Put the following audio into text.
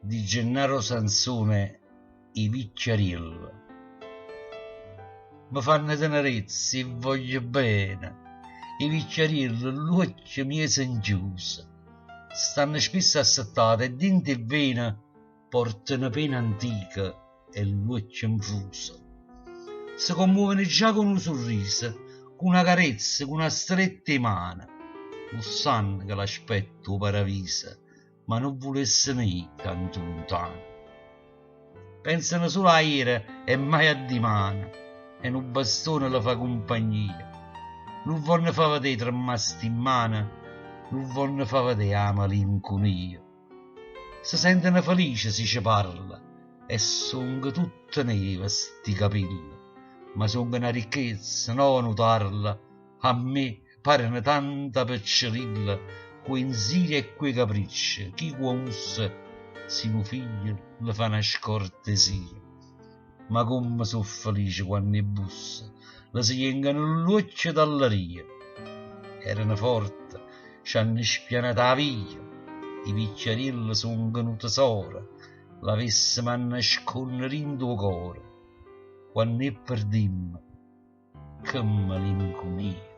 di Gennaro Sansone, I Vicciariello. Mi fanno tenerezza e voglio bene, I Vicciariello, l'uocchio mie sengiusa, stanno spesso assettate e dentro il vena portano pena antica e l'uocchio infusa. Si commuovono già con un sorriso, con una carezza, con una stretta mano. Non sanno che l'aspetto paravisa, ma non volesse mai tanto lontano. Pensano solo a ieri e mai a dimani, e un bastone le fa compagnia. Non vogliono far vedere tremasti in mano, non vogliono far vedere la malinconia. Si sentono felici se ci parla, e sono tutte neve sti capelli, ma sono una ricchezza, non notarla. A me pare tanta piccerilla, quei insidia e quei capricci, chi guonsa, se un figlio le fa una scortesia. Ma come sono felice quando i bussa le si vengono l'occhio dall'aria. Erano forti, ci hanno spianato la via, I Vicciariello sono un tesoro, l'avessimo a nascondere in tuo cuore. Quando ne perdimmo, che malinconia.